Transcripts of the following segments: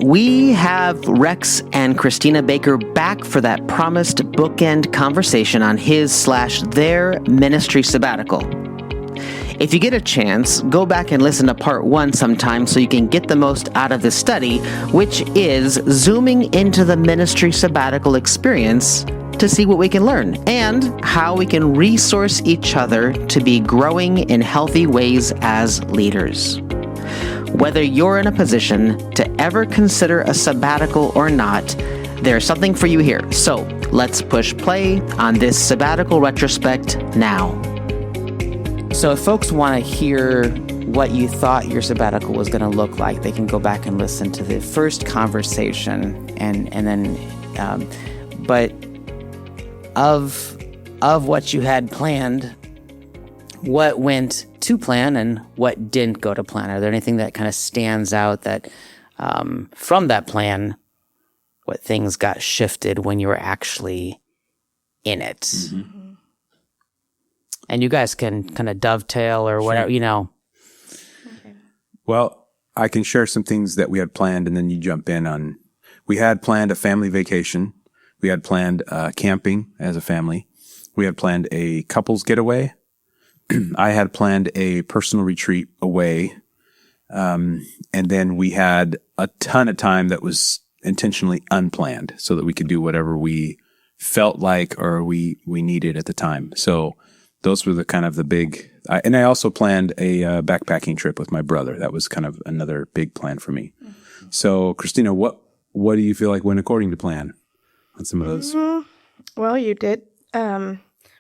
we have Rex and Kristina Baker back for that promised bookend conversation on his/their ministry sabbatical. If you get a chance, go back and listen to part 1 sometime so you can get the most out of this study, which is zooming into the ministry sabbatical experience to see what we can learn and how we can resource each other to be growing in healthy ways as leaders. Whether you're in a position to ever consider a sabbatical or not, there's something for you here. So let's push play on this sabbatical retrospect now. So if folks want to hear what you thought your sabbatical was going to look like, they can go back and listen to the first conversation and then, but of what you had planned, what went to plan and what didn't go to plan? Are there anything that kind of stands out that from that plan, what things got shifted when you were actually in it? Mm-hmm. And you guys can kind of dovetail or whatever, you know. Okay. Well, I can share some things that we had planned and then you jump in on. We had planned a family vacation. We had planned camping as a family. We had planned a couples getaway. I had planned a personal retreat away. And then we had a ton of time that was intentionally unplanned so that we could do whatever we felt like or we needed at the time. So those were the kind of the big, and I also planned a backpacking trip with my brother. That was kind of another big plan for me. Mm-hmm. So Kristina, what do you feel like went according to plan on some of those? Mm-hmm. Well, you did.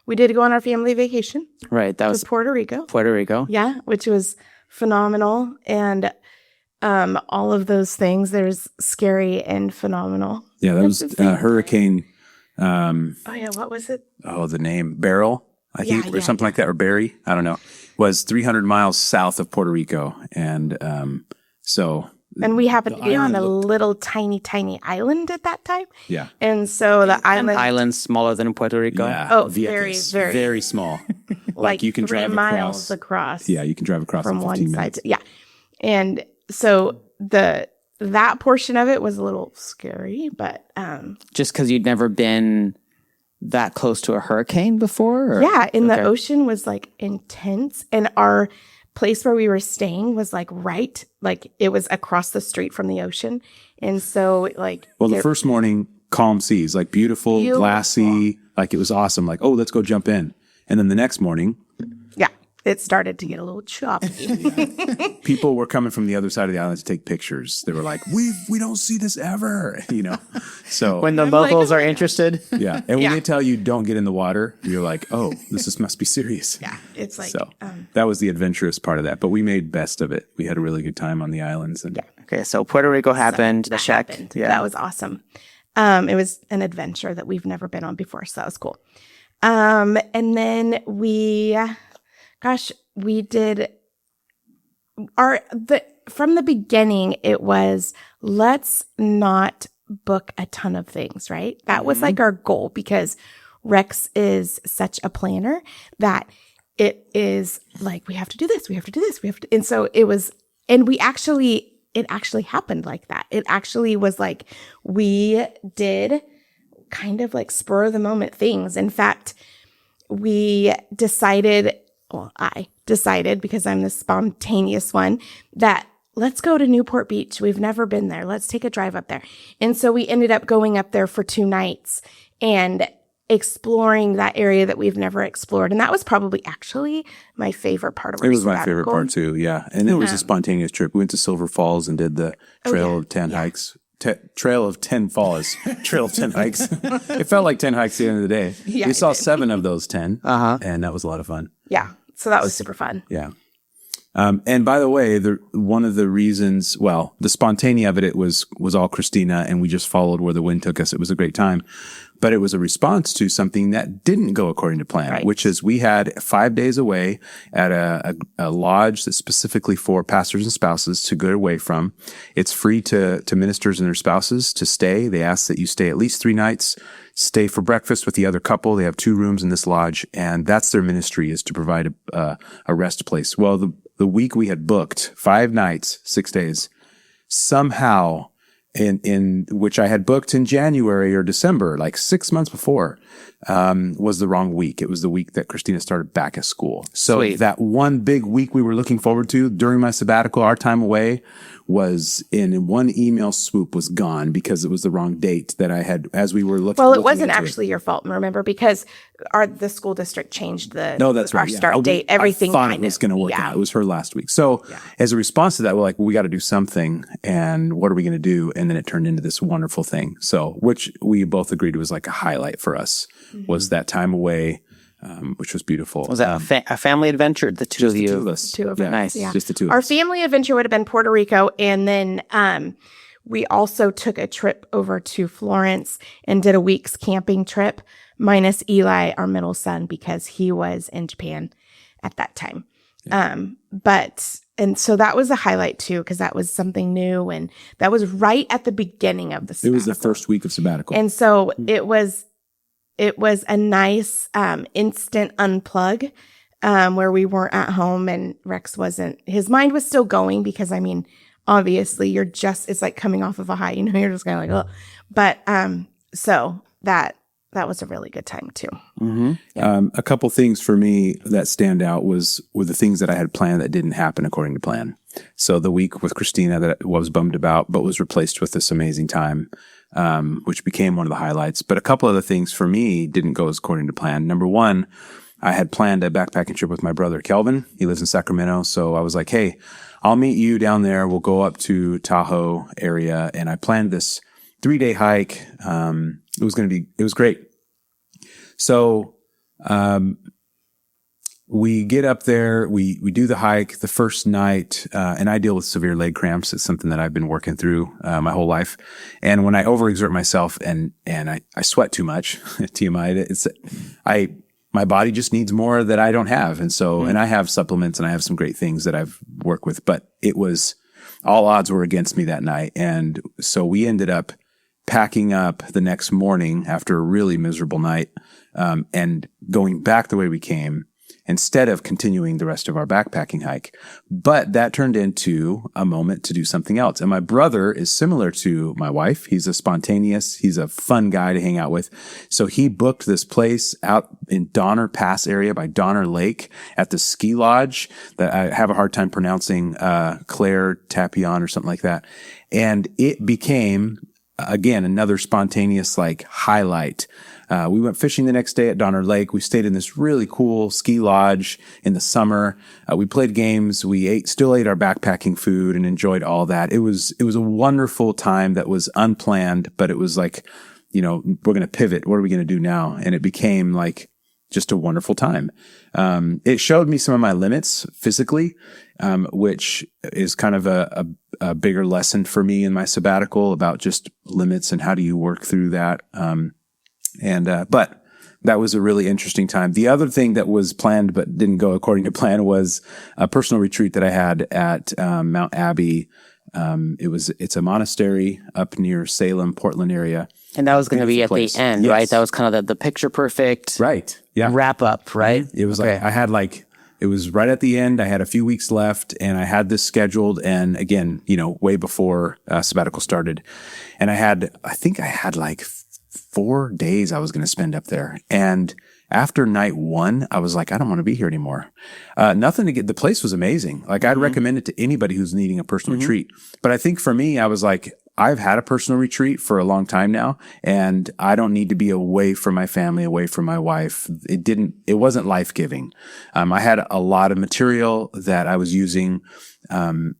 We did go on our family vacation. Right. That was Puerto Rico. Puerto Rico. Yeah, which was phenomenal. And all of those things, there's scary and phenomenal. Yeah, that was Hurricane. What was it? Oh, the name Beryl, I think, or something like that, or Barry. I don't know. Was 300 miles south of Puerto Rico, and and we happened to be on a little tiny island at that time. Yeah, and so the island smaller than Puerto Rico. Yeah. Oh, very very small. like you can 3 drive miles across. Yeah, you can drive across from in 15 one minutes. side. Yeah, and so that portion of it was a little scary, but just because you'd never been that close to a hurricane before? Or? Yeah, and the ocean was like intense, and our place where we were staying was like it was across the street from the ocean, and so the first morning, calm seas, like beautiful, glassy, like it was awesome. Like, oh, let's go jump in, and then the next morning, it started to get a little choppy. People were coming from the other side of the island to take pictures. They were like, we don't see this ever, you know? So when the locals are interested. Yeah. And when they tell you don't get in the water, you're like, oh, must be serious. Yeah. It's like, so that was the adventurous part of that, but we made best of it. We had a really good time on the islands. And Okay. So Puerto Rico happened. So that happened. Yeah. That was awesome. It was an adventure that we've never been on before. So that was cool. And then we did from the beginning, it was, let's not book a ton of things, right? That was like our goal, because Rex is such a planner that it is like, we have to do this, we have to do this, and so it was, and it actually happened like that. It actually was like, we did kind of like spur of the moment things. In fact, I decided, because I'm the spontaneous one, that let's go to Newport Beach. We've never been there. Let's take a drive up there. And so we ended up going up there for 2 nights and exploring that area that we've never explored. And that was probably actually my favorite part of our sabbatical. It was my favorite part too, yeah. And it was a spontaneous trip. We went to Silver Falls and did the Trail of 10 hikes. Trail of 10 Falls. Trail of 10 hikes. It felt like 10 hikes at the end of the day. Yeah, we saw 7 of those 10, and that was a lot of fun. Yeah. So that was super fun. Yeah. And by the way, one of the reasons, the spontaneity of it was all Kristina, and we just followed where the wind took us. It was a great time. But it was a response to something that didn't go according to plan, which is we had 5 days away at a lodge that's specifically for pastors and spouses to go away from. It's free to ministers and their spouses to stay. They ask that you stay at least 3 nights, stay for breakfast with the other couple. They have 2 rooms in this lodge, and that's their ministry, is to provide a rest place. Well, the week we had booked, 5 nights, 6 days, somehow in which I had booked in January or December, like 6 months before, was the wrong week. It was the week that Kristina started back at school. So Sweet. that one big week we were looking forward to during my sabbatical, our time away, was in one email swoop was gone because it was the wrong date that I had as we were looking. Well, it wasn't actually your fault, remember, because the school district changed our start date. Everything I thought it was going to work out. It was her last week. So as a response to that, we're like, well, we got to do something. And what are we going to do? And then it turned into this wonderful thing. So, which we both agreed was like a highlight for us, was that time away, which was beautiful. Was that a family adventure? The two of you? The two of us. Two of us. Nice. Yeah. Just the two of Our us. family adventure would have been Puerto Rico. And then we also took a trip over to Florence and did a week's camping trip, minus Eli, our middle son, because he was in Japan at that time. Yeah. And so that was a highlight too, because that was something new. And that was right at the beginning of the sabbatical. It was the first week of sabbatical. And so it was a nice instant unplug where we weren't at home and Rex his mind was still going because, I mean, obviously it's like coming off of a high, you're just kind of like, oh. But so that was a really good time too. Mm-hmm. Yeah. A couple things for me that stand out were the things that I had planned that didn't happen according to plan. So the week with Kristina that I was bummed about, but was replaced with this amazing time, which became one of the highlights. But a couple other things for me didn't go as according to plan. Number one, I had planned a backpacking trip with my brother, Kelvin. He lives in Sacramento. So I was like, hey, I'll meet you down there. We'll go up to Tahoe area. And I planned this 3-day hike. It was great. So, we get up there, we do the hike the first night, and I deal with severe leg cramps. It's something that I've been working through, my whole life. And when I overexert myself and I sweat too much, TMI, my body just needs more that I don't have. And so, and I have supplements and I have some great things that I've worked with, but all odds were against me that night. And so we ended up packing up the next morning after a really miserable night, and going back the way we came instead of continuing the rest of our backpacking hike. But that turned into a moment to do something else. And my brother is similar to my wife. He's he's a fun guy to hang out with. So he booked this place out in Donner Pass area by Donner Lake at the ski lodge that I have a hard time pronouncing, Claire Tapion or something like that. And it became, again, another spontaneous highlight. We went fishing the next day at Donner Lake. We stayed in this really cool ski lodge in the summer. We played games. We still ate our backpacking food and enjoyed all that. It was a wonderful time that was unplanned, but it was like, we're going to pivot. What are we going to do now? And it became just a wonderful time. It showed me some of my limits physically, which is kind of a bigger lesson for me in my sabbatical about just limits and how do you work through that. But that was a really interesting time. The other thing that was planned but didn't go according to plan was a personal retreat that I had at Mount Abbey. It's a monastery up near Salem, Portland area. And that was going to be at the end, right? That was kind of the picture perfect wrap up, right? It was it was right at the end. I had a few weeks left and I had this scheduled. And again, way before sabbatical started. And I think I had 4 days I was going to spend up there. And after night 1, I was like, I don't want to be here anymore. Nothing to get, the place was amazing. I'd recommend it to anybody who's needing a personal retreat. But I think for me, I was like, I've had a personal retreat for a long time now, and I don't need to be away from my family, away from my wife. It wasn't life-giving. I had a lot of material that I was using from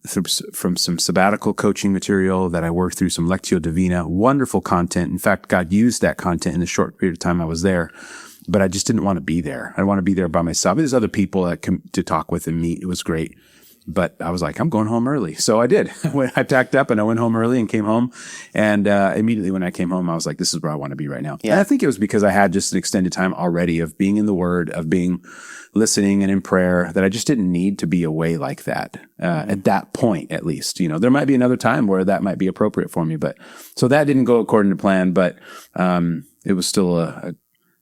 some sabbatical coaching material that I worked through, some Lectio Divina, wonderful content. In fact, God used that content in the short period of time I was there, but I just didn't want to be there. I want to be there by myself. There's other people that to talk with and meet. It was great. But I was like, I'm going home early. So I did. I packed up and I went home early and came home. And immediately when I came home, I was like, this is where I want to be right now. Yeah. And I think it was because I had just an extended time already of being in the Word, of being listening and in prayer, that I just didn't need to be away like that at that point, at least. There might be another time where that might be appropriate for me. But so that didn't go according to plan. But it was still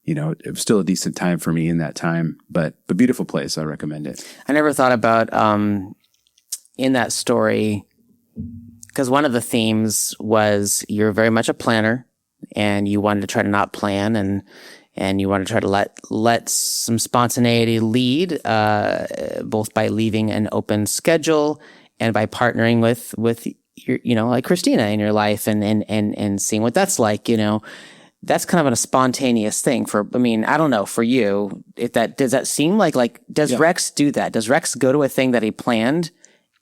it was still a decent time for me in that time, but a beautiful place. I recommend it. I never thought about, in that story, because one of the themes was you're very much a planner, and you wanted to try to not plan, and you want to try to let some spontaneity lead, both by leaving an open schedule and by partnering with your, like Kristina in your life and seeing what that's like, That's kind of a spontaneous thing I don't know, for you, does that seem like does Rex do that? Does Rex go to a thing that he planned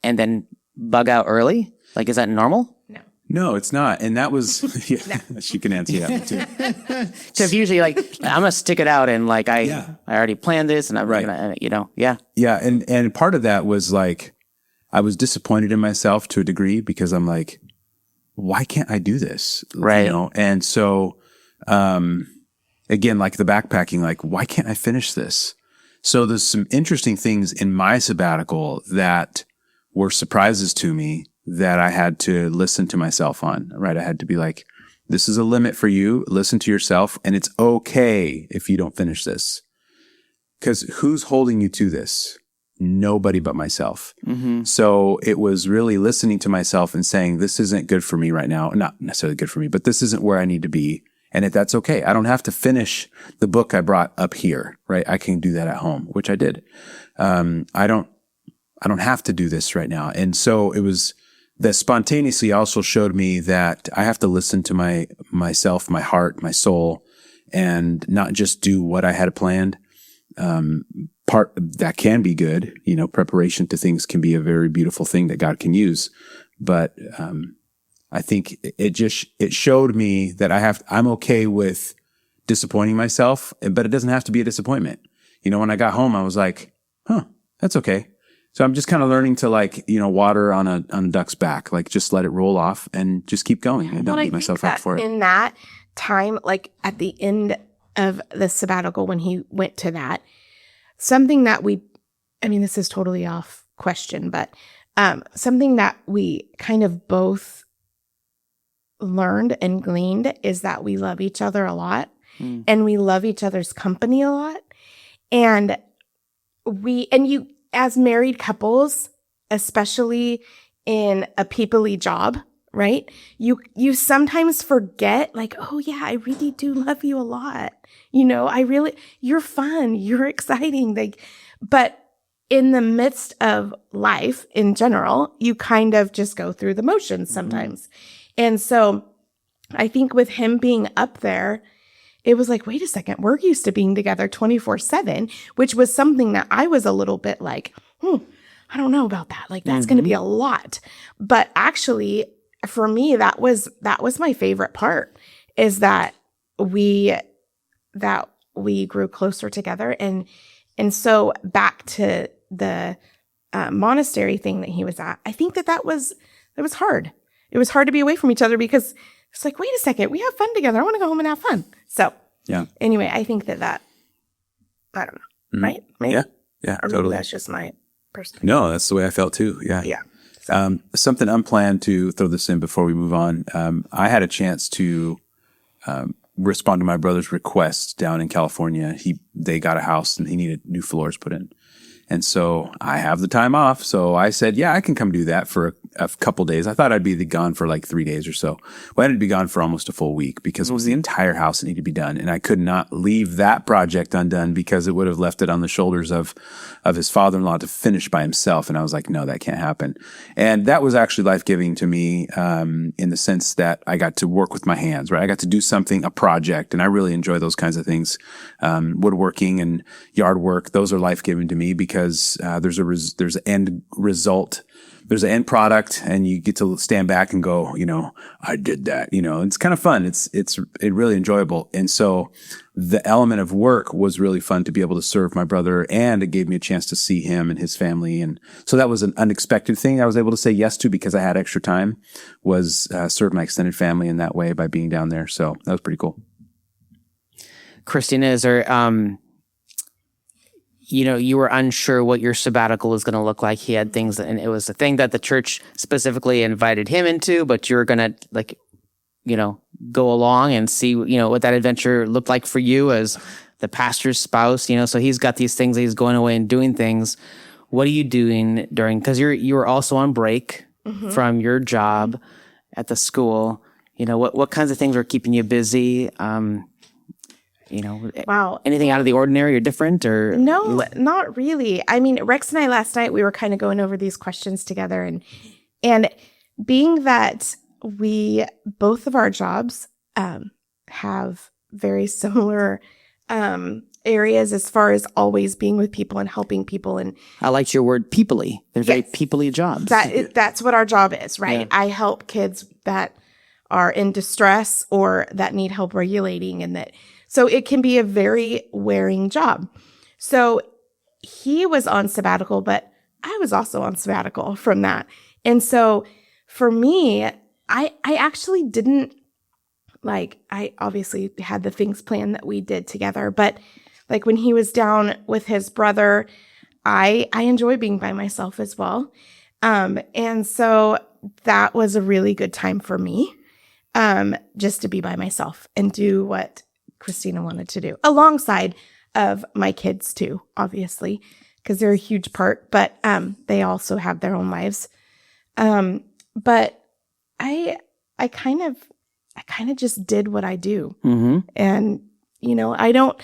and then bug out early? Like, is that normal? No, it's not. And that was, she can answer that one too. Because usually, I'm going to stick it out and I already planned this and I'm going to, Yeah. And part of that was I was disappointed in myself to a degree because I'm like, why can't I do this? Right. And so, again, like the backpacking, why can't I finish this? So there's some interesting things in my sabbatical that were surprises to me that I had to listen to myself on, right? I had to be like, this is a limit for you. Listen to yourself. And it's okay if you don't finish this. Because who's holding you to this? Nobody but myself. Mm-hmm. So it was really listening to myself and saying, this isn't good for me right now. Not necessarily good for me, but this isn't where I need to be. And that's okay. I don't have to finish the book I brought up here, right? I can do that at home, which I did. I don't have to do this right now. And so it was that spontaneously also showed me that I have to listen to myself, my heart, my soul, and not just do what I had planned. Part that can be good, preparation to things can be a very beautiful thing that God can use. But, I think it showed me that I'm okay with disappointing myself, but it doesn't have to be a disappointment. When I got home, I was like, that's okay. So I'm just kind of learning to water on a duck's back, just let it roll off and just keep going and don't beat myself up for it. In that time, at the end of the sabbatical, when he went to that, something that this is totally off question, but something that we kind of both learned and gleaned is that we love each other a lot and we love each other's company a lot. And you, as married couples, especially in a people-y job, right? You sometimes forget, oh yeah, I really do love you a lot. You're fun, you're exciting. But in the midst of life in general, you kind of just go through the motions sometimes. Mm-hmm. And so I think with him being up there, it was wait a second, we're used to being together 24/7, which was something that I was a little bit I don't know about that. That's going to be a lot. But actually, for me, that was my favorite part, is that we grew closer together. And so back to the monastery thing that he was at, I think that was hard. It was hard to be away from each other because it's wait a second, we have fun together. I want to go home and have fun. So anyway, I think that I don't know, right? Maybe? Yeah, or totally. That's just my perspective. No, that's the way I felt too. Yeah. Yeah. So. Something unplanned, to throw this in before we move on. I had a chance to respond to my brother's request down in California. They got a house and he needed new floors put in. And so I have the time off. So I said, I can come do that for a couple days. I thought I'd be gone for 3 days or so. Well, I had to be gone for almost a full week because it was the entire house that needed to be done. And I could not leave that project undone because it would have left it on the shoulders of his father-in-law to finish by himself. And I was like, no, that can't happen. And that was actually life-giving to me, in the sense that I got to work with my hands, right? I got to do something, a project, and I really enjoy those kinds of things. Woodworking and yard work, those are life-giving to me because there's an end result. There's an end product and you get to stand back and go, I did that, it's kind of fun. It's really enjoyable. And so the element of work was really fun to be able to serve my brother, and it gave me a chance to see him and his family. And so that was an unexpected thing I was able to say yes to because I had extra time, was serve my extended family in that way by being down there. So that was pretty cool. Kristina, is there, you were unsure what your sabbatical was going to look like. He had things, and it was a thing that the church specifically invited him into, but you're going to, go along and see, what that adventure looked like for you as the pastor's spouse, so he's got these things that he's going away and doing things. What are you doing because you were also on break from your job at the school. What kinds of things were keeping you busy? Wow. Anything out of the ordinary or different or? No, not really. I mean, Rex and I last night, we were kind of going over these questions together and being that both of our jobs have very similar areas as far as always being with people and helping people. And I liked your word people-y. They're very people-y jobs. That's what our job is, right? Yeah. I help kids that are in distress or that need help regulating so it can be a very wearing job. So he was on sabbatical, but I was also on sabbatical from that. And so for me, I actually didn't I obviously had the things planned that we did together, but when he was down with his brother, I enjoy being by myself as well. And so that was a really good time for me, just to be by myself and do what Kristina wanted to do alongside of my kids too, obviously, because they're a huge part, but they also have their own lives. But I kind of just did what I do. Mm-hmm. And, I don't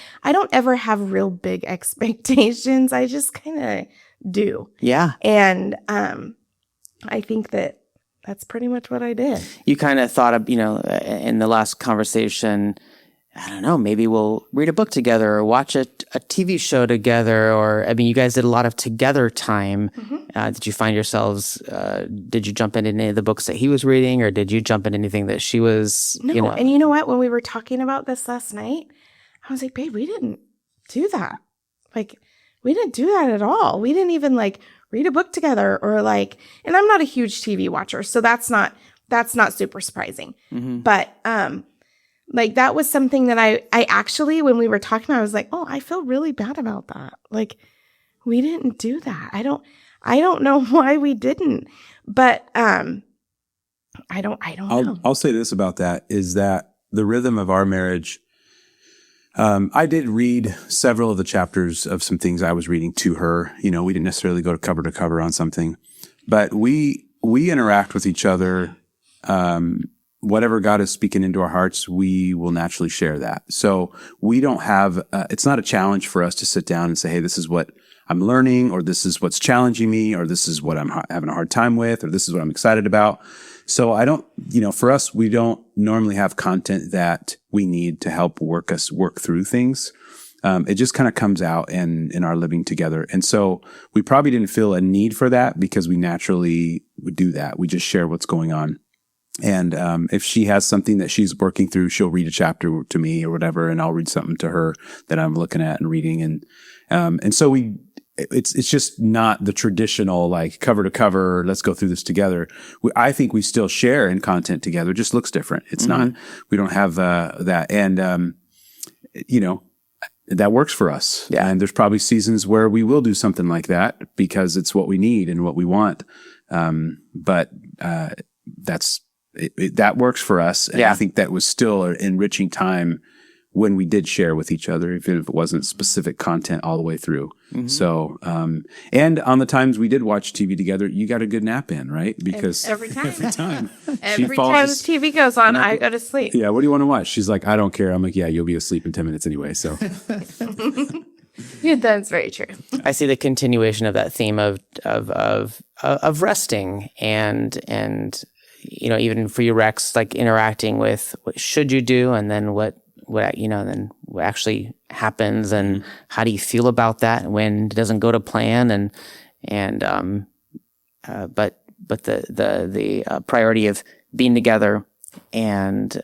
ever have real big expectations. I just kind of do. Yeah. And I think that's pretty much what I did. You kind of thought of, in the last conversation, I don't know, maybe we'll read a book together or watch a TV show together. Or, you guys did a lot of together time. Mm-hmm. Did you find yourselves, did you jump into any of the books that he was reading or did you jump into anything that she was, No. And you know what? When we were talking about this last night, I was like, babe, we didn't do that. We didn't do that at all. We didn't even read a book together or and I'm not a huge TV watcher, so that's not super surprising. Mm-hmm. But, that was something that I actually, when we were talking, I was like, oh, I feel really bad about that. We didn't do that. I don't know why we didn't, but, I don't know. I'll say this about that is that the rhythm of our marriage, I did read several of the chapters of some things I was reading to her. We didn't necessarily go to cover on something, but we interact with each other, whatever God is speaking into our hearts, we will naturally share that. So we don't have, it's not a challenge for us to sit down and say, hey, this is what I'm learning, or this is what's challenging me, or this is what I'm having a hard time with, or this is what I'm excited about. So I don't, for us, we don't normally have content that we need to help work through things. It just kind of comes out in our living together. And so we probably didn't feel a need for that because we naturally would do that. We just share what's going on. And if she has something that she's working through, she'll read a chapter to me or whatever, and I'll read something to her that I'm looking at and reading. And so it's just not the traditional cover to cover, let's go through this together. I think we still share in content together. It just looks different. It's not, we don't have that. And, that works for us. Yeah. And there's probably seasons where we will do something like that because it's what we need and what we want. But that works for us. And I think that was still an enriching time when we did share with each other, even if it wasn't specific content all the way through. Mm-hmm. So, and on the times we did watch TV together, you got a good nap in, right? Because every time the TV goes on, I go to sleep. Yeah. What do you want to watch? She's like, I don't care. I'm like, yeah, you'll be asleep in 10 minutes anyway. So yeah, that's very true. I see the continuation of that theme of resting and, even for you, Rex, interacting with what should you do and then what then what actually happens and how do you feel about that when it doesn't go to plan but the priority of being together and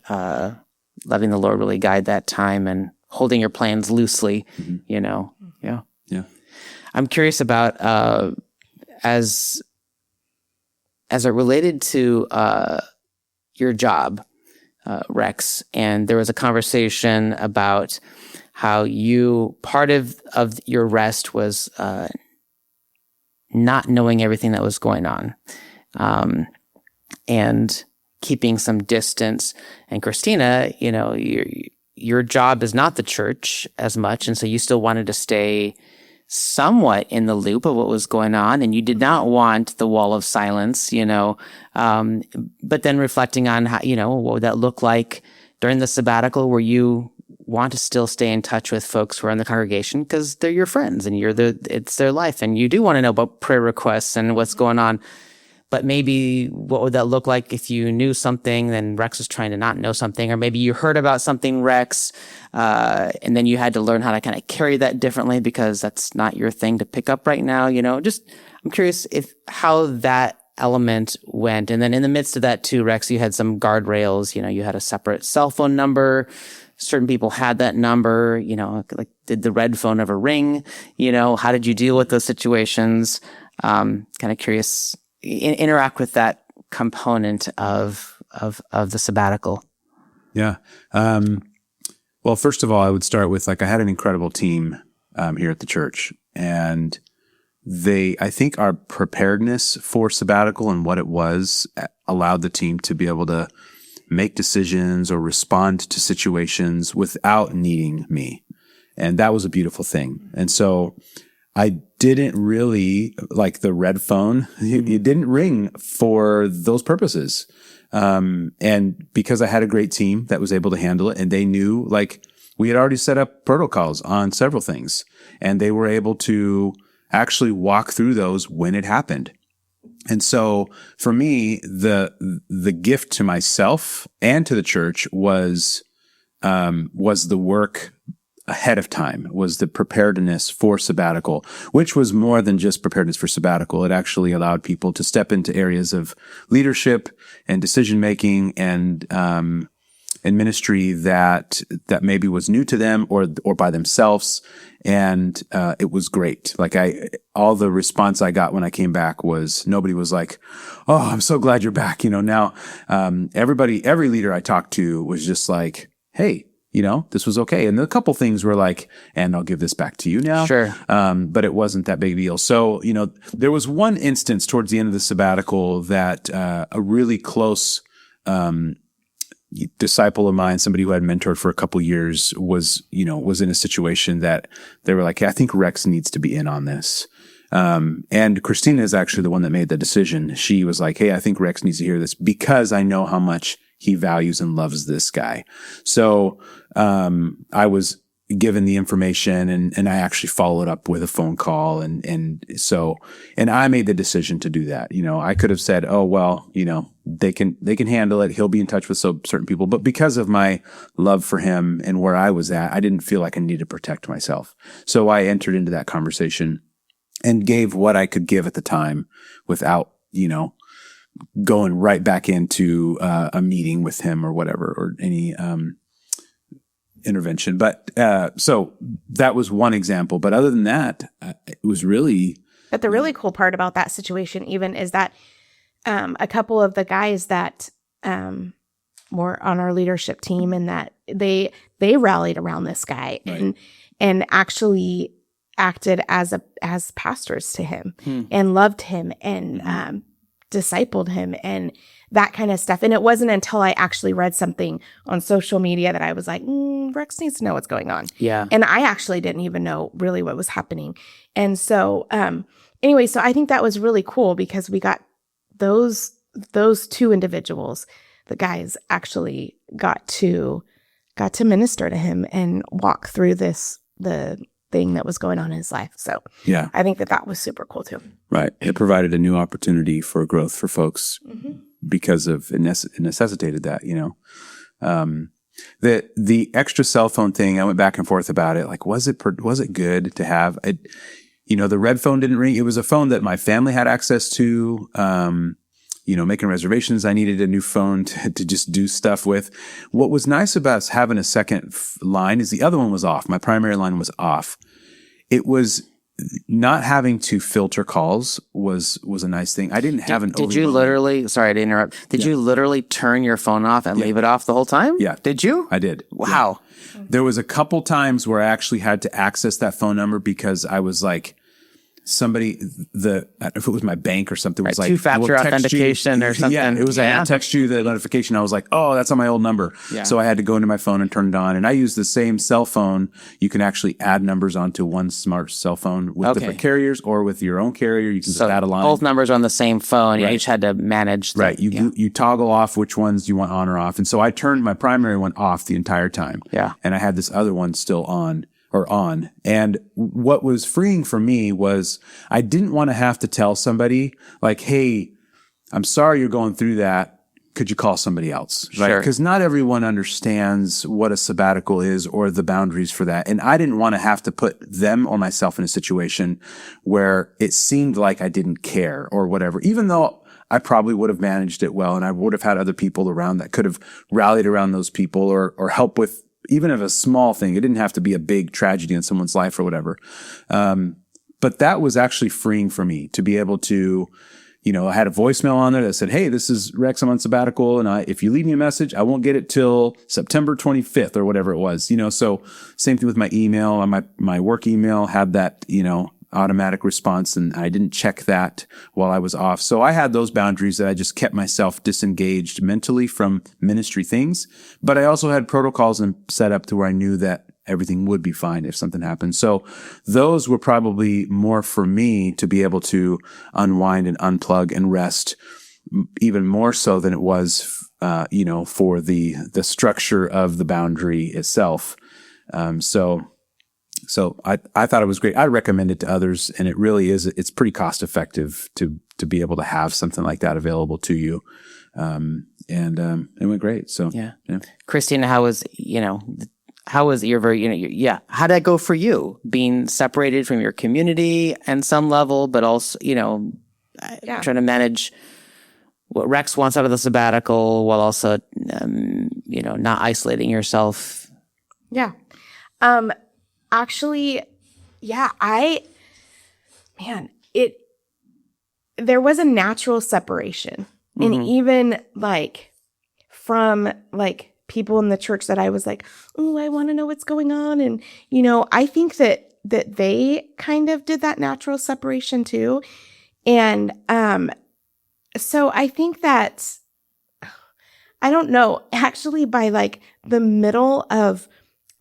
letting the Lord really guide that time and holding your plans loosely, Yeah. I'm curious about as it related to your job, Rex, and there was a conversation about how part of your rest was not knowing everything that was going on, and keeping some distance. And Kristina, your job is not the church as much, and so you still wanted to stay somewhat in the loop of what was going on, and you did not want the wall of silence, but then reflecting on how, what would that look like during the sabbatical, where you want to still stay in touch with folks who are in the congregation because they're your friends and it's their life, and you do want to know about prayer requests and what's going on. But maybe what would that look like if you knew something, then Rex was trying to not know something, or maybe you heard about something, Rex, and then you had to learn how to kind of carry that differently because that's not your thing to pick up right now. I'm curious how that element went. And then in the midst of that too, Rex, you had some guardrails, you had a separate cell phone number. Certain people had that number, like did the red phone ever ring? How did you deal with those situations? Kind of curious. Interact with that component of the sabbatical. Yeah. Well, first of all, I would start with I had an incredible team here at the church, and I think our preparedness for sabbatical and what it was allowed the team to be able to make decisions or respond to situations without needing me. And that was a beautiful thing. And so I didn't really like the red phone. It didn't ring for those purposes. And because I had a great team that was able to handle it, and they knew we had already set up protocols on several things, and they were able to actually walk through those when it happened. And so for me, the gift to myself and to the church was the work ahead of time, was the preparedness for sabbatical, which was more than just preparedness for sabbatical. It actually allowed people to step into areas of leadership and decision making and ministry that maybe was new to them or by themselves. And it was great. All the response I got when I came back was nobody was like, "Oh, I'm so glad you're back." Now every leader I talked to was just like, "Hey, this was okay." And a couple things were like, "And I'll give this back to you now." Sure. But it wasn't that big a deal. So, there was one instance towards the end of the sabbatical that a really close disciple of mine, somebody who had mentored for a couple years, was in a situation that they were like, "Hey, I think Rex needs to be in on this." And Kristina is actually the one that made the decision. She was like, "Hey, I think Rex needs to hear this because I know how much he values and loves this guy." So I was given the information, and I actually followed up with a phone call, and I made the decision to do that. I could have said, "Oh, well, they can handle it. He'll be in touch with certain people." But because of my love for him and where I was at, I didn't feel like I needed to protect myself. So I entered into that conversation and gave what I could give at the time without, going right back into a meeting with him or whatever, or any intervention. But so that was one example. But other than that, it was really. But the really cool part about that situation even is that a couple of the guys that were on our leadership team, and that they rallied around this guy, right, and actually acted as pastors to him and loved him and discipled him and that kind of stuff. And it wasn't until I actually read something on social media that I was like, Rex needs to know what's going on. Yeah. And I actually didn't even know really what was happening. And so anyway, so I think that was really cool because we got those two individuals, the guys actually got to minister to him and walk through the thing that was going on in his life. So yeah, I think that was super cool too. Right. It provided a new opportunity for growth for folks because of it necessitated that, the extra cell phone thing. I went back and forth about it. Like, was it good to have it? The red phone didn't ring. It was a phone that my family had access to. Making reservations, I needed a new phone to just do stuff with. What was nice about us having a second line is the other one was off. My primary line was off. It was not having to filter calls was a nice thing. I didn't have Did you literally, sorry to interrupt, did you literally turn your phone off and leave it off the whole time? Yeah. Did you? I did. Wow. Yeah. There was a couple times where I actually had to access that phone number because I was like, somebody, I don't know if it was my bank or something, was like two-factor authentication or something. Yeah, it was like, I'll text you the notification. I was like, oh, that's on my old number. Yeah. So I had to go into my phone and turn it on. And I use the same cell phone. You can actually add numbers onto one smart cell phone with different carriers, or with your own carrier. You can just add a line. Both numbers are on the same phone. You each had to manage. You toggle off which ones you want on or off. And so I turned my primary one off the entire time. Yeah. And I had this other one still on. And what was freeing for me was I didn't want to have to tell somebody like, hey, I'm sorry you're going through that. Could you call somebody else? Right? Because not everyone understands what a sabbatical is or the boundaries for that. And I didn't want to have to put them or myself in a situation where it seemed like I didn't care or whatever, even though I probably would have managed it well. And I would have had other people around that could have rallied around those people or help with, even if a small thing. It didn't have to be a big tragedy in someone's life or whatever. But that was actually freeing for me to be able to, I had a voicemail on there that said, hey, this is Rex, I'm on sabbatical. And if you leave me a message, I won't get it till September 25th or whatever it was, so same thing with my email. My work email had that, automatic response, and I didn't check that while I was off. So I had those boundaries that I just kept myself disengaged mentally from ministry things. But I also had protocols set up to where I knew that everything would be fine if something happened. So those were probably more for me to be able to unwind and unplug and rest, even more so than it was, for the structure of the boundary itself. So I thought it was great. I recommend it to others, and it really is. It's pretty cost effective to be able to have something like that available to you. And it went great. So yeah. Kristina, how was how did that go for you, being separated from your community and some level, but also, trying to manage what Rex wants out of the sabbatical while also, not isolating yourself. Yeah. Actually, yeah, there was a natural separation. Mm-hmm. And even from people in the church that I was like, oh, I want to know what's going on. And, I think that they kind of did that natural separation too. And, so I think that, I don't know, actually by the middle of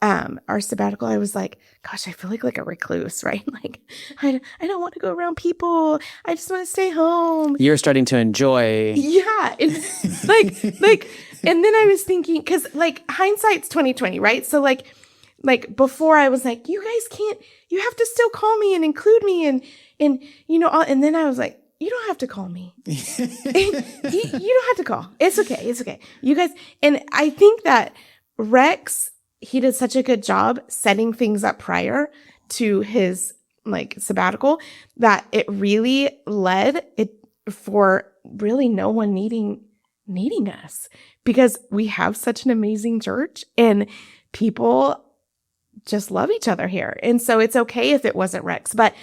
our sabbatical, I was like, gosh, I feel like a recluse, right? I don't want to go around people. I just want to stay home. You're starting to enjoy. Yeah. It's and then I was thinking, cause hindsight's 2020, right? So before I was like, you have to still call me and include me and then I was like, you don't have to call me. You don't have to call. It's okay. You guys, and I think that Rex, he did such a good job setting things up prior to his sabbatical that it really led it for really no one needing us, because we have such an amazing church and people just love each other here. And so it's okay if it wasn't Rex. But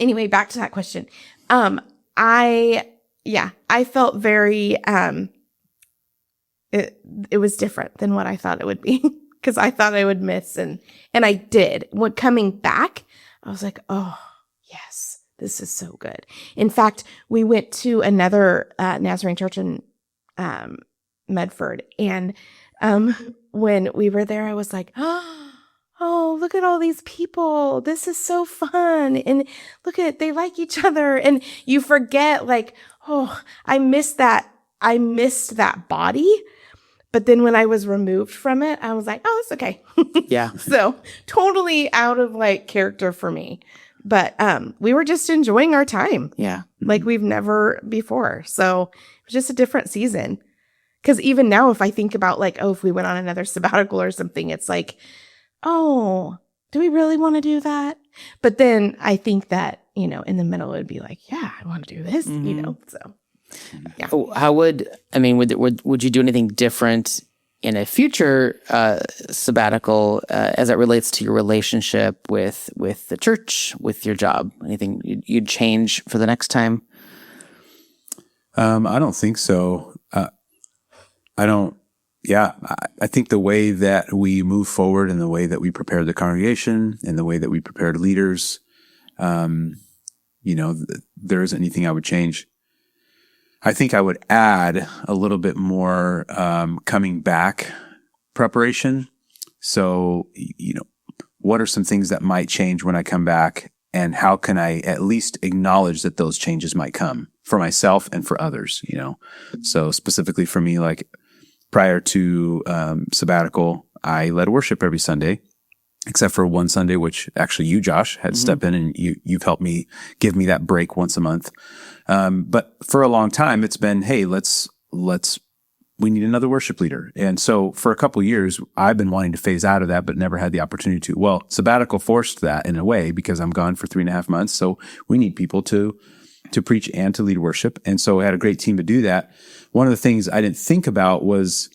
anyway, back to that question. I felt very, it was different than what I thought it would be. Because I thought I would miss, and I did. When coming back, I was like, oh, yes, this is so good. In fact, we went to another Nazarene church in Medford, and when we were there, I was like, oh, look at all these people. This is so fun. And look at, they like each other. And you forget I missed that body. But then when I was removed from it, I was like, oh, it's okay. Yeah. So totally out of character for me. But we were just enjoying our time. Yeah. Like we've never before. So it was just a different season. Because even now, if I think about if we went on another sabbatical or something, it's like, oh, do we really want to do that? But then I think that, in the middle, it would be like, yeah, I want to do this, so. Yeah. How would you do anything different in a future sabbatical as it relates to your relationship with the church, with your job? Anything you'd change for the next time? I don't think so. I think the way that we move forward and the way that we prepare the congregation and the way that we prepared leaders, there isn't anything I would change. I think I would add a little bit more coming back preparation. So, what are some things that might change when I come back, and how can I at least acknowledge that those changes might come for myself and for others, So specifically for me, like prior to sabbatical, I led worship every Sunday, except for one Sunday, which actually you, Josh, had stepped in, and you've helped me give me that break once a month. But for a long time, it's been, hey, we need another worship leader. And so for a couple of years, I've been wanting to phase out of that, but never had the opportunity to. Well, sabbatical forced that in a way, because I'm gone for 3.5 months. So we need people to preach and to lead worship. And so I had a great team to do that. One of the things I didn't think about was,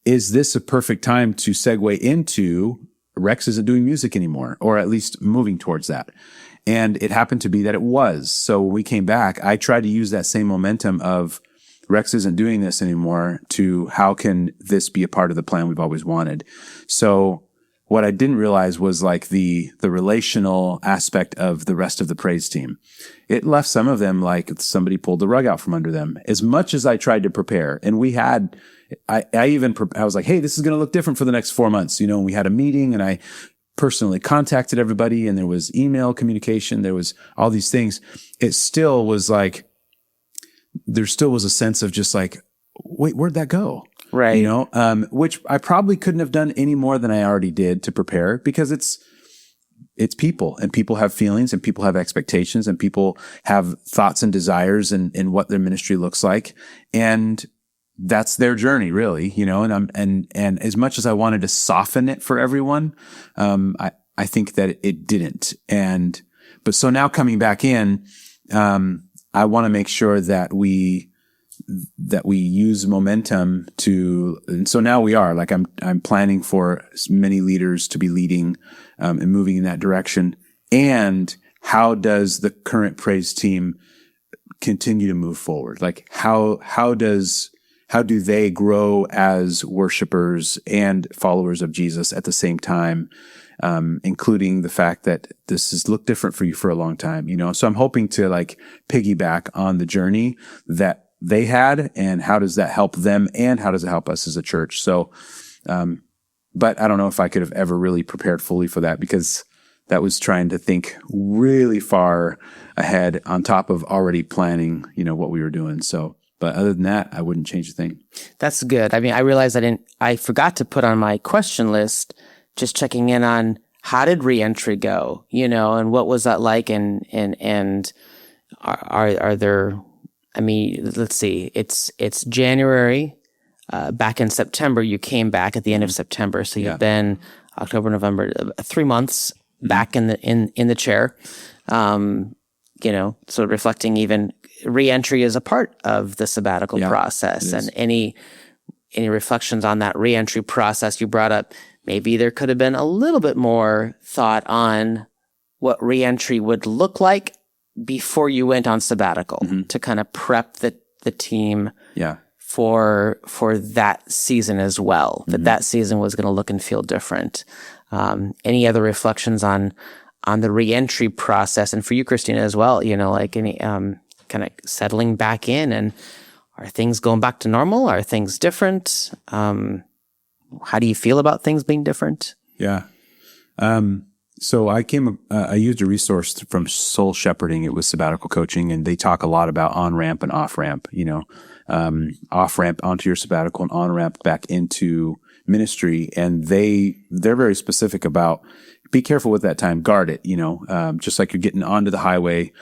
is this a perfect time to segue into Rex isn't doing music anymore, or at least moving towards that? And it happened to be that it was. So when we came back, I tried to use that same momentum of Rex isn't doing this anymore to how can this be a part of the plan we've always wanted. So what I didn't realize was like the relational aspect of the rest of the praise team. It left some of them like somebody pulled the rug out from under them. As much as I tried to prepare, and I was like, hey, this is going to look different for the next 4 months, and we had a meeting, and I personally contacted everybody, and there was email communication, there was all these things. It still was like, there still was a sense of just like, wait, where'd that go? Right. Which I probably couldn't have done any more than I already did to prepare, because it's people, and people have feelings, and people have expectations, and people have thoughts and desires in what their ministry looks like. And that's their journey, really, and as much as I wanted to soften it for everyone, I think that it didn't. But so now coming back in, I want to make sure that we use momentum and so now we are like, I'm planning for many leaders to be leading, and moving in that direction. And how does the current praise team continue to move forward? Like how do they grow as worshipers and followers of Jesus at the same time, including the fact that this has looked different for you for a long time, So I'm hoping to like piggyback on the journey that they had, and how does that help them, and how does it help us as a church? So, but I don't know if I could have ever really prepared fully for that, because that was trying to think really far ahead on top of already planning, what we were doing. So, but other than that, I wouldn't change a thing. That's good. I mean, I realized I forgot to put on my question list, just checking in on how did reentry go, and what was that like? And are there, I mean, let's see, it's January, back in September, you came back at the end of September. So you've been October, November, 3 months back in the chair, so reflecting even reentry is a part of the sabbatical process, and any reflections on that reentry process you brought up. Maybe there could have been a little bit more thought on what reentry would look like before you went on sabbatical, to kind of prep the team for that season as well, that season was going to look and feel different. Any other reflections on the reentry process, and for you, Kristina, as well, like any kind of settling back in, and are things going back to normal? Are things different? How do you feel about things being different? Yeah. So I used a resource from Soul Shepherding. It was sabbatical coaching, and they talk a lot about on-ramp and off-ramp, off-ramp onto your sabbatical and on-ramp back into ministry. And they're very specific about, be careful with that time, guard it, just like you're getting onto the highway,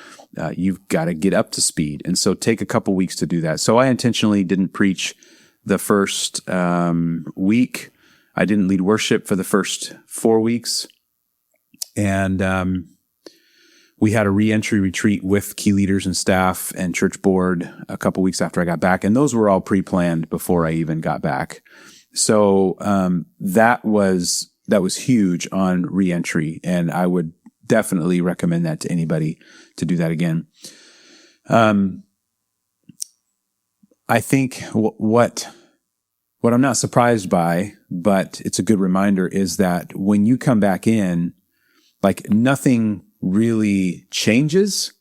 you've got to get up to speed. And so take a couple weeks to do that. So I intentionally didn't preach the first week. I didn't lead worship for the first 4 weeks. And we had a reentry retreat with key leaders and staff and church board a couple weeks after I got back. And those were all pre-planned before I even got back. So that was huge on reentry. And I would definitely recommend that to anybody to do that again. I think what I'm not surprised by, but it's a good reminder, is that when you come back in, like nothing really changes.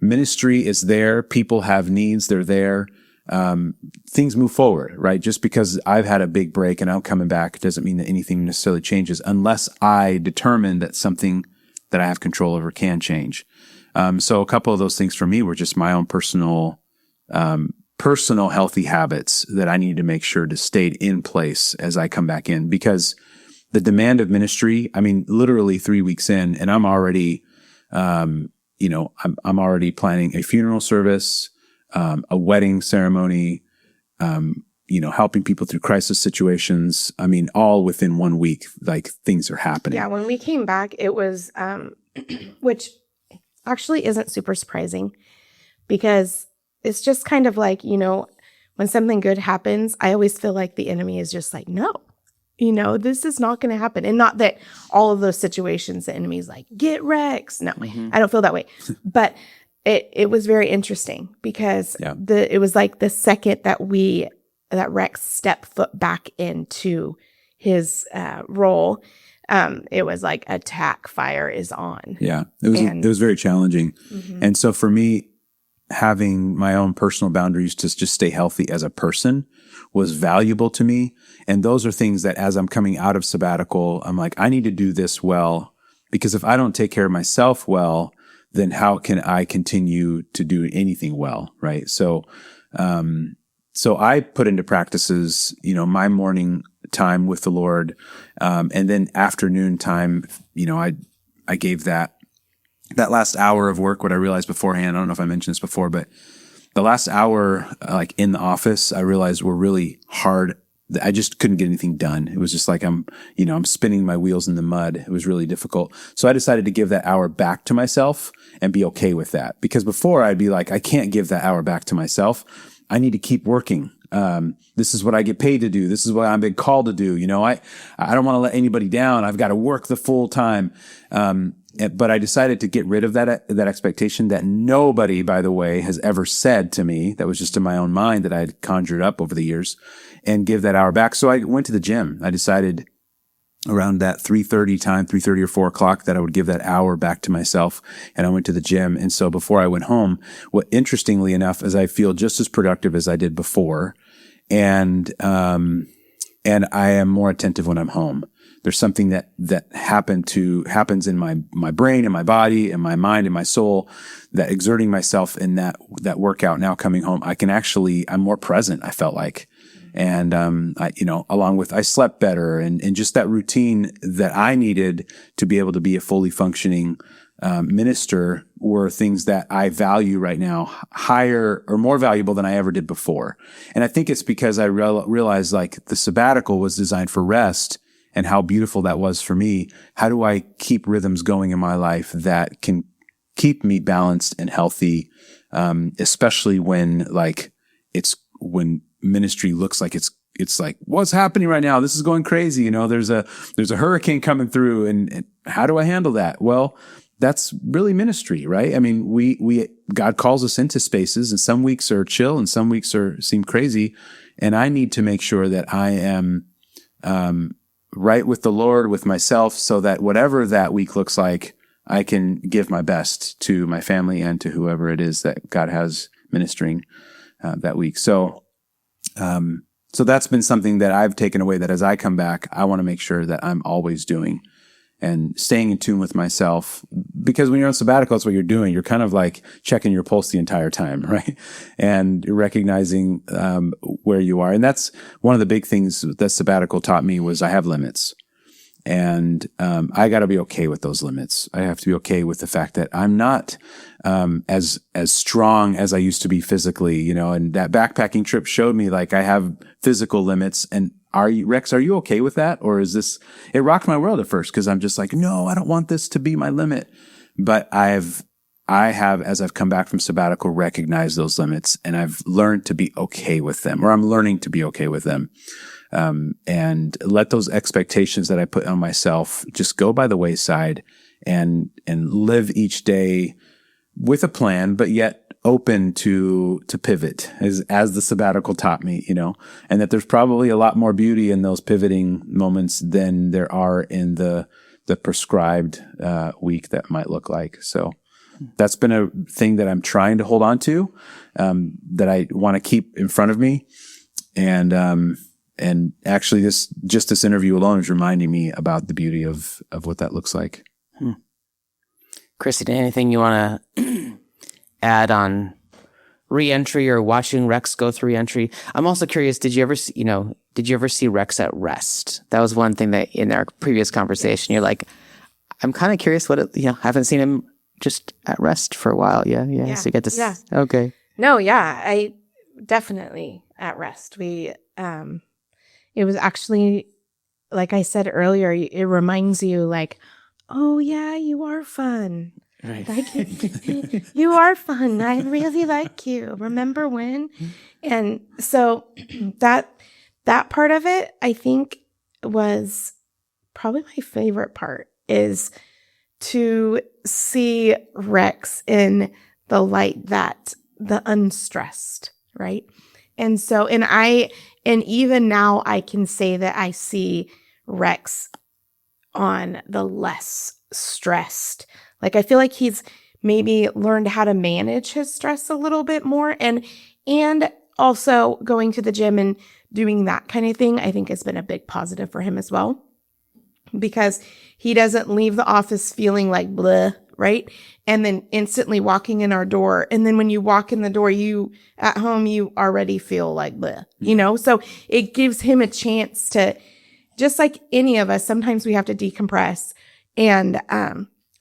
ministry is there. People have needs. They're there. Things move forward, right? Just because I've had a big break and I'm coming back doesn't mean that anything necessarily changes unless I determine that something that I have control over can change. So a couple of those things for me were just my own personal healthy habits that I need to make sure to stay in place as I come back in, because the demand of ministry, I mean, literally 3 weeks in, and I'm already, I'm already planning a funeral service, a wedding ceremony, helping people through crisis situations. I mean, all within 1 week, like things are happening. Yeah. When we came back, it was, which actually isn't super surprising, because it's just kind of like, when something good happens, I always feel like the enemy is just like, no, this is not going to happen. And not that all of those situations, the enemy's like, get Rex. No, I don't feel that way. But it was very interesting because it was like the second that Rex stepped foot back into his role, it was like attack fire is on. Yeah, it was very challenging. And so for me, having my own personal boundaries to just stay healthy as a person was valuable to me. And those are things that as I'm coming out of sabbatical, I'm like, I need to do this well, because if I don't take care of myself well, then how can I continue to do anything well, right? So I put into practices, my morning time with the Lord, and then afternoon time, I gave that last hour of work, what I realized beforehand, I don't know if I mentioned this before, but the last hour, like in the office, I realized were really hard. I just couldn't get anything done. It was just like I'm spinning my wheels in the mud. It was really difficult. So I decided to give that hour back to myself and be okay with that. Because before I'd be like, I can't give that hour back to myself. I need to keep working. This is what I get paid to do. This is what I'm being called to do. I don't want to let anybody down. I've got to work the full time. But I decided to get rid of that expectation that nobody, by the way, has ever said to me. That was just in my own mind that I had conjured up over the years, and give that hour back. So I went to the gym. I decided around that 3:30 time, 3:30 or 4 o'clock, that I would give that hour back to myself. And I went to the gym. And so before I went home, interestingly enough, is I feel just as productive as I did before. And I am more attentive when I'm home. There's something that happens in my brain and my body and my mind and my soul, that exerting myself in that workout, now coming home, I'm more present, I felt like. And, along with, I slept better, and just that routine that I needed to be able to be a fully functioning minister were things that I value right now higher or more valuable than I ever did before. And I think it's because I realized like the sabbatical was designed for rest, and how beautiful that was for me. How do I keep rhythms going in my life that can keep me balanced and healthy, especially when ministry looks like it's like, what's happening right now? This is going crazy. There's a hurricane coming through, and how do I handle that? Well, that's really ministry, right? I mean, God calls us into spaces, and some weeks are chill and some weeks seem crazy. And I need to make sure that I am, right with the Lord, with myself, so that whatever that week looks like, I can give my best to my family and to whoever it is that God has ministering that week. So that's been something that I've taken away, that as I come back, I want to make sure that I'm always doing and staying in tune with myself. Because when you're on sabbatical, that's what you're doing. You're kind of like checking your pulse the entire time, right? And you're recognizing where you are. And that's one of the big things that sabbatical taught me, was I have limits. And I got to be okay with those limits. I have to be okay with the fact that I'm not as strong as I used to be physically, and that backpacking trip showed me like I have physical limits. And Rex, are you okay with that? Or is this, it rocked my world at first, because I'm just like, no, I don't want this to be my limit. But I have, as I've come back from sabbatical, recognized those limits, and I've learned to be okay with them, or I'm learning to be okay with them. And let those expectations that I put on myself just go by the wayside, and live each day with a plan, but yet open to pivot, as the sabbatical taught me, and that there's probably a lot more beauty in those pivoting moments than there are in the prescribed week that might look like. So That's been a thing that I'm trying to hold on to, that I want to keep in front of me. And actually this interview alone is reminding me about the beauty of what that looks like. Kristi, anything you want to add on reentry or watching Rex go through reentry? I'm also curious, did you ever see Rex at rest? That was one thing that in our previous conversation, you're like, I'm kind of curious haven't seen him just at rest for a while. Yeah. So you get to, okay. No, yeah, I definitely at rest. It was actually, like I said earlier, it reminds you like, oh yeah, you are fun. Right. Like, you are fun. I really like you. Remember when? And so that part of it, I think, was probably my favorite part, is to see Rex in the light that the unstressed, right? And so, and even now I can say that I see Rex on the less stressed. Like, I feel like he's maybe learned how to manage his stress a little bit more, and also going to the gym and doing that kind of thing, I think has been a big positive for him as well, because he doesn't leave the office feeling like bleh, right? And then instantly walking in our door. And then when you walk in the door, at home, you already feel like bleh, So it gives him a chance to, just like any of us, sometimes we have to decompress. And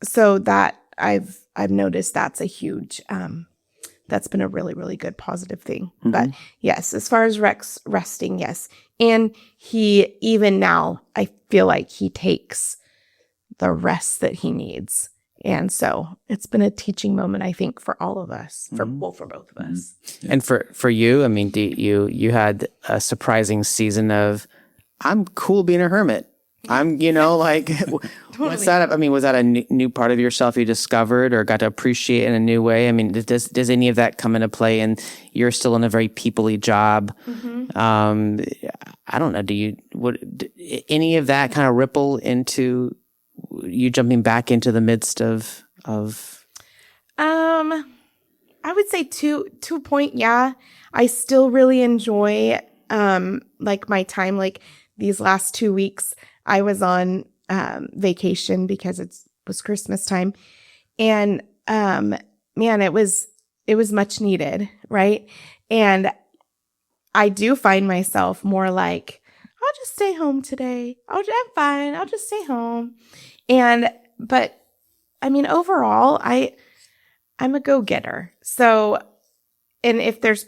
so that I've noticed that's a huge, that's been a really, really good positive thing. Mm-hmm. But yes, as far as Rex resting, yes. And he, even now, I feel like he takes the rest that he needs. And so it's been a teaching moment, I think, for all of us, for both of us. Yeah. And for you, I mean, you had a surprising season of, I'm cool being a hermit. I'm, like, totally. What's that? I mean, was that a new part of yourself you discovered or got to appreciate in a new way? I mean, does any of that come into play? And you're still in a very people-y job. Mm-hmm. I don't know. Any of that kind of ripple into you jumping back into the midst of? I would say to a point, yeah. I still really enjoy, like, my time. Like, these last 2 weeks, I was on vacation because it was Christmas time, and man, it was much needed, right? And I do find myself more like, I'll just stay home today. I'm fine. I'll just stay home. But I mean, overall, I'm a go-getter. So, and if there's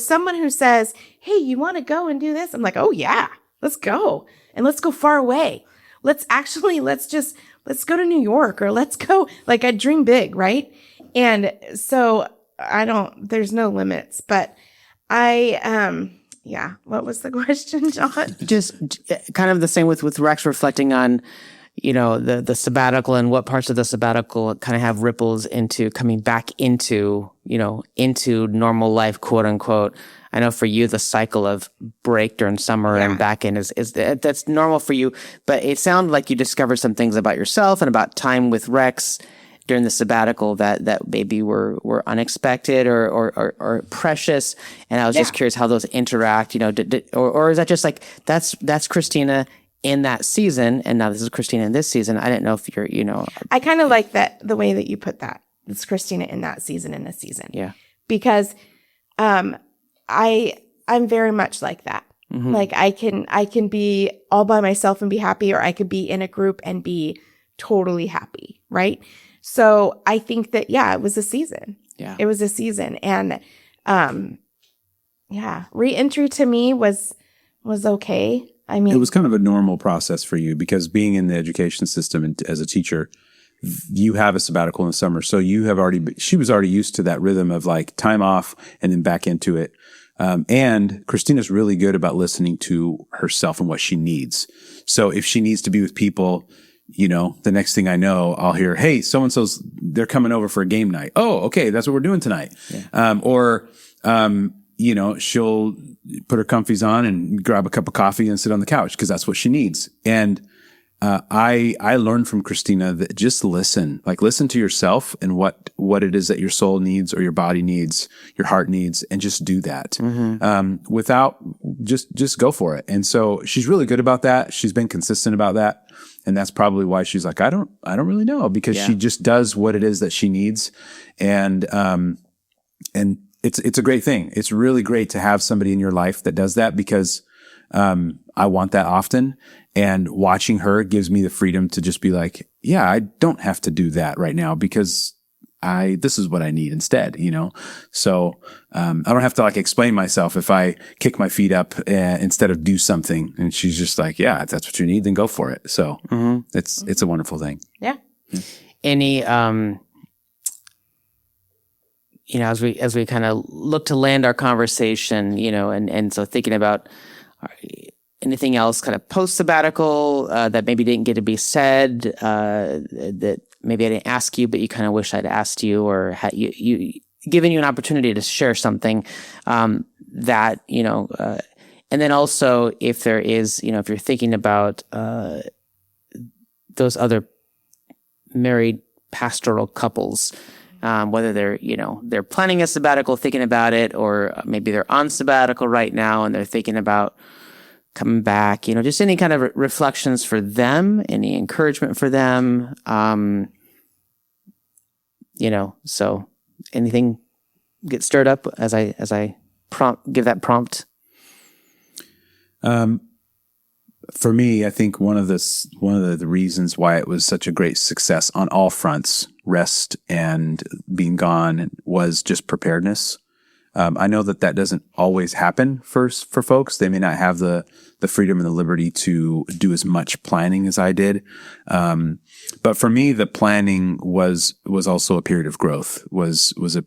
someone who says, hey, you want to go and do this? I'm like, oh yeah, let's go. And let's go far away. Let's go to New York, or let's go, like, I dream big, right? And so there's no limits, but yeah. What was the question, John? Just kind of the same with Rex reflecting on, the sabbatical, and what parts of the sabbatical kind of have ripples into coming back into normal life, quote unquote. I know for you, the cycle of break during summer and back in is that's normal for you, but it sounded like you discovered some things about yourself and about time with Rex during the sabbatical that maybe were unexpected or precious. And I was just curious how those interact, or is that just like, that's Kristina in that season, and now this is Kristina in this season. I didn't know if you're, I kind of like that, the way that you put that. It's Kristina in that season, in this season. Yeah. Because, I'm very much like that. Mm-hmm. Like, I can be all by myself and be happy, or I could be in a group and be totally happy. Right. So I think that, it was a season. Yeah. It was a season. And, reentry to me was okay. I mean, it was kind of a normal process for you, because being in the education system and as a teacher, you have a sabbatical in the summer. So she was already used to that rhythm of like time off and then back into it. And Kristina's really good about listening to herself and what she needs. So if she needs to be with people, the next thing I know, I'll hear, hey, so-and-so's, they're coming over for a game night. Oh, okay. That's what we're doing tonight. Yeah. She'll put her comfies on and grab a cup of coffee and sit on the couch because that's what she needs. And I learned from Kristina that just listen to yourself and what it is that your soul needs or your body needs, your heart needs, and just do that. Without just go for it. And so she's really good about that. She's been consistent about that. And that's probably why she's like, I don't really know, because she just does what it is that she needs. And it's a great thing. It's really great to have somebody in your life that does that, because I want that often. And watching her gives me the freedom to just be like, yeah, I don't have to do that right now, because this is what I need instead, So, I don't have to explain myself if I kick my feet up instead of do something. And she's just like, yeah, if that's what you need, then go for it. So it's a wonderful thing. Yeah. Any, as we kind of look to land our conversation, and so thinking about anything else kind of post-sabbatical that maybe didn't get to be said, that maybe I didn't ask you, but you kind of wish I'd asked you, or had you given you an opportunity to share something that, and then also if there is, if you're thinking about those other married pastoral couples, whether they're planning a sabbatical, thinking about it, or maybe they're on sabbatical right now and they're thinking about coming back, just any kind of reflections for them, any encouragement for them, so anything get stirred up as I give that prompt. For me, I think one of the reasons why it was such a great success on all fronts, rest and being gone, was just preparedness. I know that doesn't always happen for folks. They may not have the freedom and the liberty to do as much planning as I did. But for me, the planning was also a period of growth, was a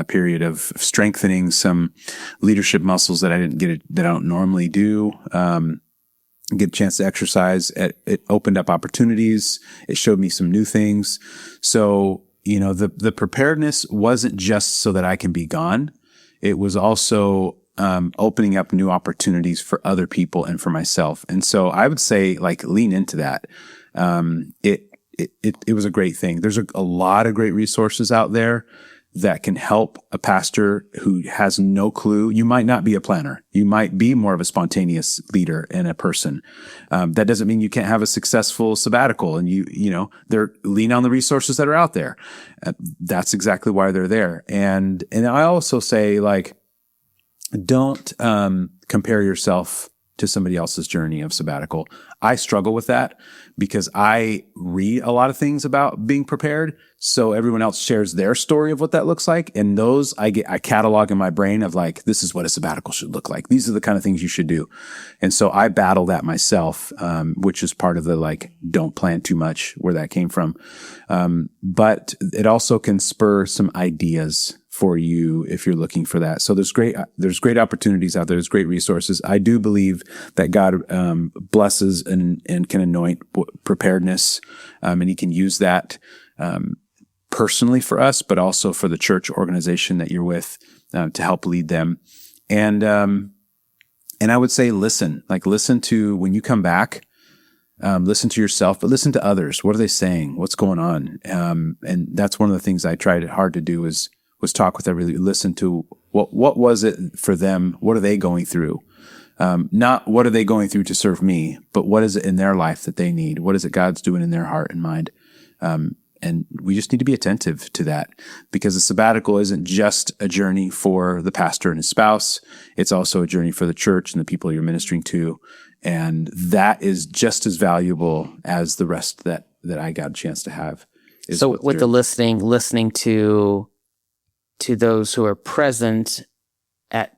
period of strengthening some leadership muscles that I don't normally do. Get a chance to exercise. It opened up opportunities. It showed me some new things. So, the preparedness wasn't just so that I can be gone. It was also opening up new opportunities for other people and for myself. And so I would say, lean into that. It was a great thing. There's a lot of great resources out there that can help a pastor who has no clue. You might not be a planner. You might be more of a spontaneous leader and a person. That doesn't mean you can't have a successful sabbatical, and lean on the resources that are out there. That's exactly why they're there. And I also say, don't compare yourself to somebody else's journey of sabbatical. I struggle with that because I read a lot of things about being prepared. So everyone else shares their story of what that looks like. And those I catalog in my brain of this is what a sabbatical should look like. These are the kind of things you should do. And so I battle that myself, which is part of the don't plan too much, where that came from. But it also can spur some ideas for you if you're looking for that. So there's great opportunities out there. There's great resources. I do believe that God blesses and can anoint preparedness, and He can use that personally for us, but also for the church organization that you're with to help lead them. And I would say listen to when you come back. Listen to yourself, but listen to others. What are they saying? What's going on? And that's one of the things I tried hard to do was talk with everybody, listen to what was it for them? What are they going through? Not what are they going through to serve me, but what is it in their life that they need? What is it God's doing in their heart and mind? And we just need to be attentive to that, because the sabbatical isn't just a journey for the pastor and his spouse. It's also a journey for the church and the people you're ministering to. And that is just as valuable as the rest that I got a chance to have. So with the listening to those who are present at,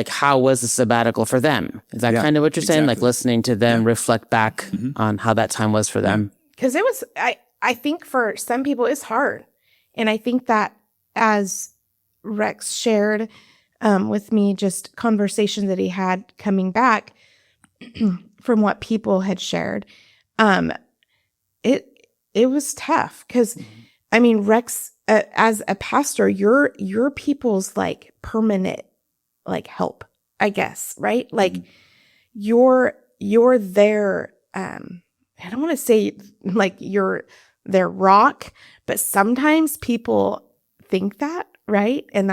how was the sabbatical for them? Is that kind of what you're saying? Listening to them reflect back on how that time was for them? Because it was, I think for some people it's hard. And I think that as Rex shared with me, just conversations that he had coming back from what people had shared, it was tough. Because, Rex, as a pastor, you're people's permanent help, I guess, right? You're there I don't want to say like you're their rock, but sometimes people think that, right? And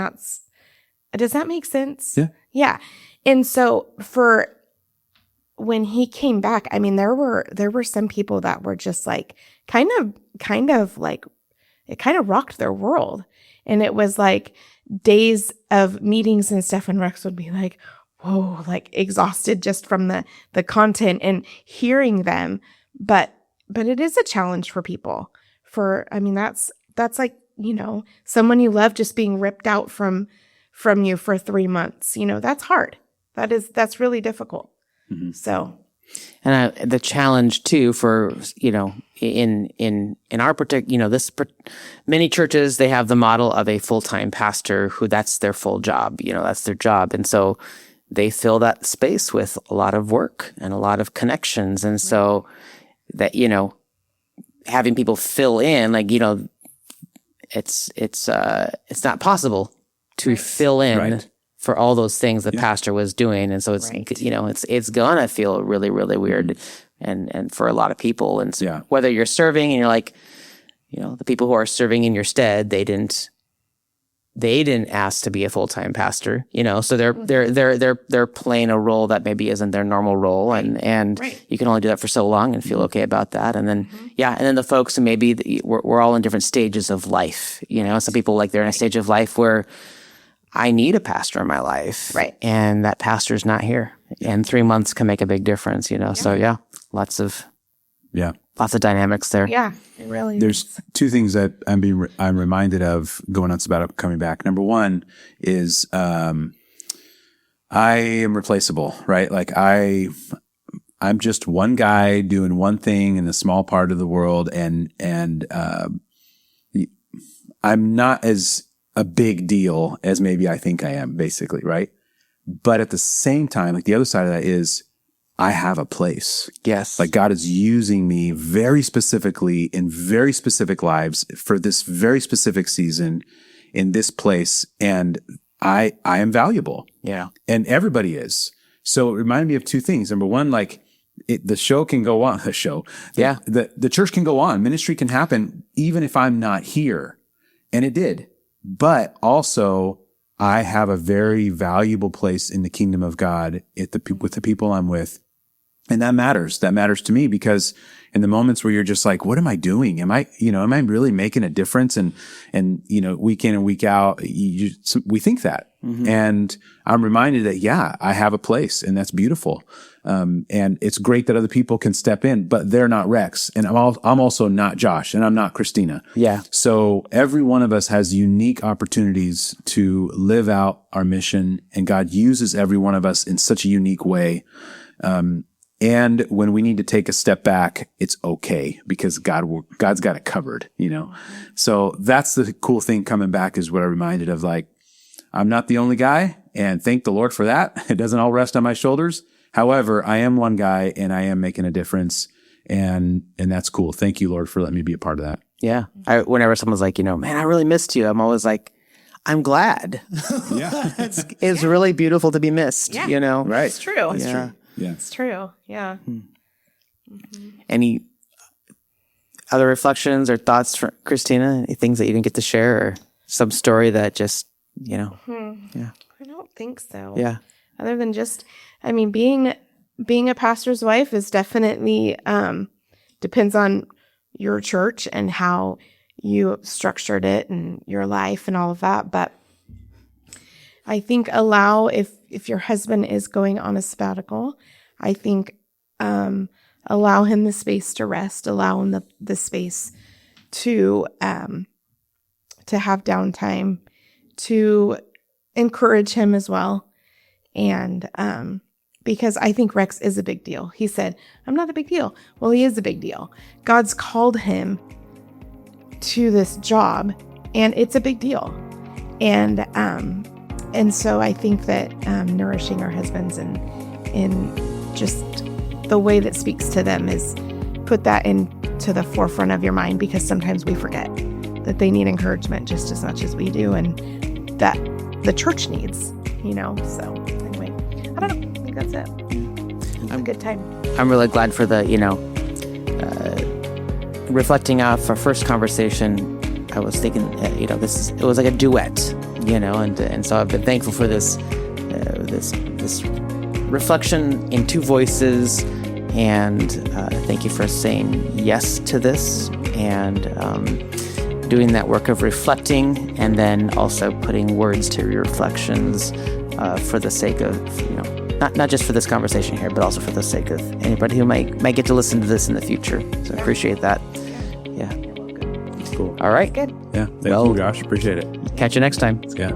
does that make sense? Yeah. Yeah. And so when he came back, I mean, there were some people that were just like, kind of like, it kind of rocked their world. And it was like days of meetings and stuff. And Rex would be like, whoa, like exhausted just from the content and hearing them. But it is a challenge for people. That's like, someone you love just being ripped out from you for 3 months. That's hard. That's really difficult. Mm-hmm. So, and the challenge too for in our particular many churches, they have the model of a full-time pastor who that's their full job. That's their job, and so they fill that space with a lot of work and a lot of connections, and so that having people fill in, like it's not possible to fill in for all those things the pastor was doing, and so it's it's gonna feel really, really weird, and for a lot of people, and so whether you're serving and you're like, the people who are serving in your stead, they didn't ask to be a full-time pastor, so they're playing a role that maybe isn't their normal role, and you can only do that for so long and feel okay about that, and then and then the folks who maybe we're all in different stages of life, some people like they're in a stage of life where I need a pastor in my life, and that pastor's not here, and 3 months can make a big difference, so lots of dynamics there. Yeah, it really There's is. two things that I'm reminded of going on sabbatical, coming back. Number one is I am replaceable, right? Like I'm just one guy doing one thing in a small part of the world, and I'm not as a big deal as maybe I think I am, basically, right? But at the same time, like the other side of that is I have a place. Yes. Like God is using me very specifically in very specific lives for this very specific season in this place. And I am valuable. Yeah. And everybody is. So it reminded me of two things. Number one, like the show can go on. The church can go on. Ministry can happen even if I'm not here. And it did. But also, I have a very valuable place in the kingdom of God with the people I'm with. And that matters. That matters to me because in the moments where you're just like, what am I doing? Am I really making a difference? And week in and week out, we think that. Mm-hmm. And I'm reminded that, I have a place, and that's beautiful. And it's great that other people can step in, but they're not Rex. And I'm also not Josh, and I'm not Kristina. Yeah. So every one of us has unique opportunities to live out our mission, and God uses every one of us in such a unique way. And when we need to take a step back, it's okay because God's got it covered, So that's the cool thing coming back is what I'm reminded of. Like, I'm not the only guy, and thank the Lord for that. It doesn't all rest on my shoulders. However, I am one guy, and I am making a difference, and that's cool. Thank you, Lord, for letting me be a part of that. Yeah. Whenever someone's like, man, I really missed you, I'm always like, I'm glad. Yeah. It's really beautiful to be missed, Right. It's true. It's true. Yeah. It's true. Yeah. Mm-hmm. Any other reflections or thoughts from Kristina? Any things that you didn't get to share, or some story that just, Yeah. I don't think so. Yeah. Other than just, being a pastor's wife is definitely depends on your church and how you structured it and your life and all of that. But I think if your husband is going on a sabbatical, I think allow him the space to rest, allow him the space to have downtime, to encourage him as well. And because I think Rex is a big deal. He said, I'm not a big deal. Well, he is a big deal. God's called him to this job, and it's a big deal. And so I think that nourishing our husbands and in just the way that speaks to them is put that into the forefront of your mind, because sometimes we forget that they need encouragement just as much as we do, and that the church needs, So anyway, I don't know. I think that's it. It's a good time. I'm really glad for the, reflecting off our first conversation, I was thinking, it was like a duet, and so I've been thankful for this reflection in two voices, and thank you for saying yes to this and doing that work of reflecting, and then also putting words to your reflections for the sake of, not just for this conversation here, but also for the sake of anybody who might get to listen to this in the future. So I appreciate that. Yeah. Cool. All right. Good. Yeah. Thank you, Josh. Appreciate it. Catch you next time. Yeah.